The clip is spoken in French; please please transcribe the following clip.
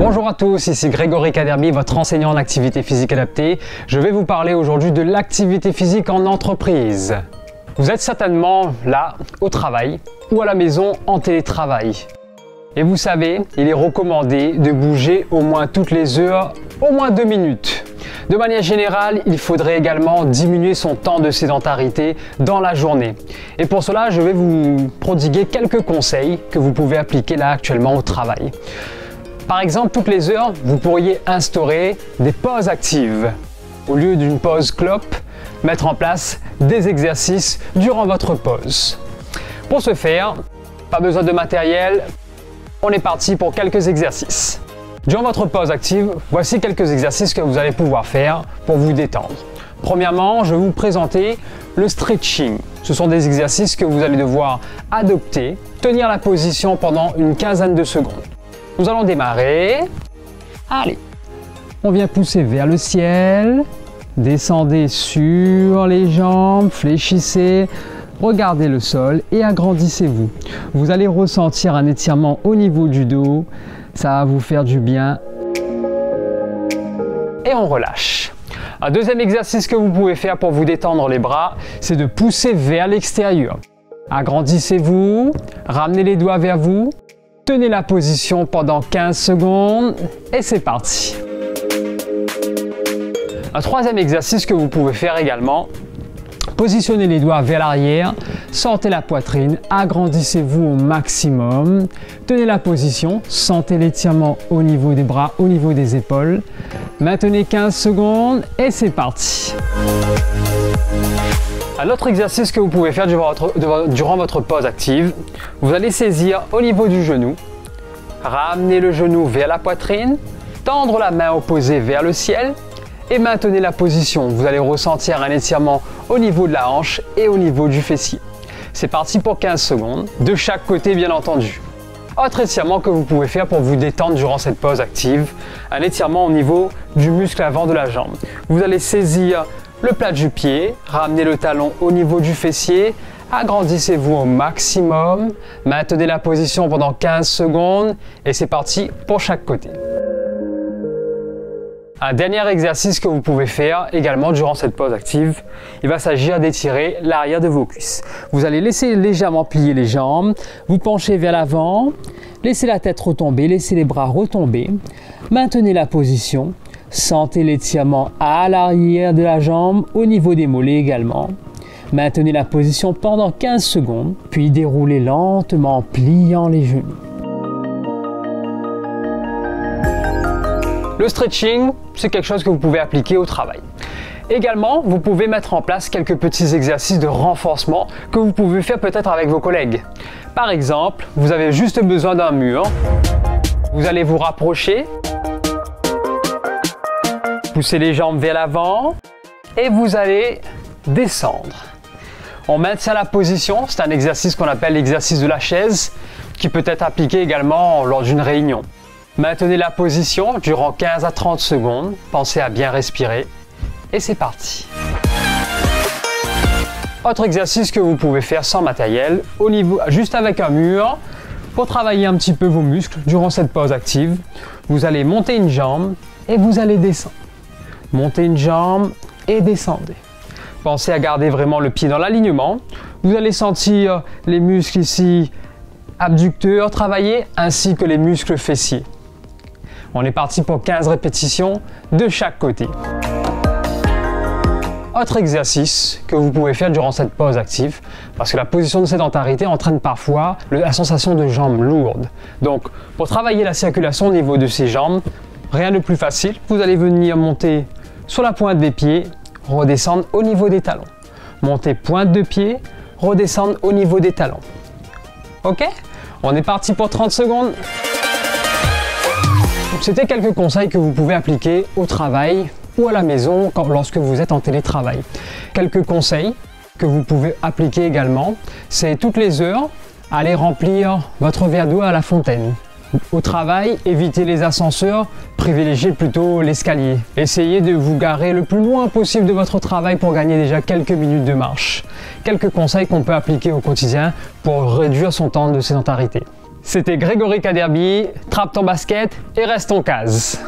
Bonjour à tous, ici Grégory Caderby, votre enseignant en activité physique adaptée. Je vais vous parler aujourd'hui de l'activité physique en entreprise. Vous êtes certainement là, au travail ou à la maison en télétravail. Et vous savez, il est recommandé de bouger au moins toutes les heures, au moins 2 minutes. De manière générale, il faudrait également diminuer son temps de sédentarité dans la journée. Et pour cela, je vais vous prodiguer quelques conseils que vous pouvez appliquer là actuellement au travail. Par exemple, toutes les heures, vous pourriez instaurer des pauses actives. Au lieu d'une pause clope, mettre en place des exercices durant votre pause. Pour ce faire, pas besoin de matériel, on est parti pour quelques exercices. Durant votre pause active, voici quelques exercices que vous allez pouvoir faire pour vous détendre. Premièrement, je vais vous présenter le stretching. Ce sont des exercices que vous allez devoir adopter, tenir la position pendant une quinzaine de secondes. Nous allons démarrer. Allez, on vient pousser vers le ciel, descendez sur les jambes, fléchissez, regardez le sol et agrandissez-vous. Vous allez ressentir un étirement au niveau du dos, ça va vous faire du bien. Et on relâche. Un deuxième exercice que vous pouvez faire pour vous détendre les bras, c'est de pousser vers l'extérieur. Agrandissez-vous, ramenez les doigts vers vous. Tenez la position pendant 15 secondes et c'est parti. Un troisième exercice que vous pouvez faire également, positionnez les doigts vers l'arrière, sentez la poitrine, agrandissez-vous au maximum, tenez la position, sentez l'étirement au niveau des bras, au niveau des épaules, maintenez 15 secondes et c'est parti. Un autre exercice que vous pouvez faire durant votre pause active, vous allez saisir au niveau du genou, ramener le genou vers la poitrine, tendre la main opposée vers le ciel et maintenez la position. Vous allez ressentir un étirement au niveau de la hanche et au niveau du fessier. C'est parti pour 15 secondes, de chaque côté bien entendu. Autre étirement que vous pouvez faire pour vous détendre durant cette pause active, un étirement au niveau du muscle avant de la jambe. Vous allez saisir le plat du pied, ramenez le talon au niveau du fessier, agrandissez-vous au maximum, maintenez la position pendant 15 secondes et c'est parti pour chaque côté. Un dernier exercice que vous pouvez faire également durant cette pause active, il va s'agir d'étirer l'arrière de vos cuisses. Vous allez laisser légèrement plier les jambes, vous penchez vers l'avant, laissez la tête retomber, laissez les bras retomber, maintenez la position. Sentez l'étirement à l'arrière de la jambe, au niveau des mollets également. Maintenez la position pendant 15 secondes, puis déroulez lentement en pliant les genoux. Le stretching, c'est quelque chose que vous pouvez appliquer au travail. Également, vous pouvez mettre en place quelques petits exercices de renforcement que vous pouvez faire peut-être avec vos collègues. Par exemple, vous avez juste besoin d'un mur. Vous allez vous rapprocher. Poussez les jambes vers l'avant et vous allez descendre. On maintient la position, c'est un exercice qu'on appelle l'exercice de la chaise qui peut être appliqué également lors d'une réunion. Maintenez la position durant 15 à 30 secondes, pensez à bien respirer et c'est parti. Autre exercice que vous pouvez faire sans matériel, juste avec un mur, pour travailler un petit peu vos muscles durant cette pause active. Vous allez monter une jambe et vous allez descendre. Montez une jambe et descendez. Pensez à garder vraiment le pied dans l'alignement. Vous allez sentir les muscles ici abducteurs travailler ainsi que les muscles fessiers. On est parti pour 15 répétitions de chaque côté. Autre exercice que vous pouvez faire durant cette pause active, parce que la position de sédentarité entraîne parfois la sensation de jambes lourdes. Donc, pour travailler la circulation au niveau de ces jambes, rien de plus facile, vous allez venir monter sur la pointe des pieds, redescendre au niveau des talons. Monter pointe de pied, redescendre au niveau des talons. Ok? On est parti pour 30 secondes. C'était quelques conseils que vous pouvez appliquer au travail ou à la maison lorsque vous êtes en télétravail. Quelques conseils que vous pouvez appliquer également, c'est toutes les heures, aller remplir votre verre d'eau à la fontaine. Au travail, évitez les ascenseurs, privilégiez plutôt l'escalier. Essayez de vous garer le plus loin possible de votre travail pour gagner déjà quelques minutes de marche. Quelques conseils qu'on peut appliquer au quotidien pour réduire son temps de sédentarité. C'était Grégory Caderby, trappe ton basket et reste en case.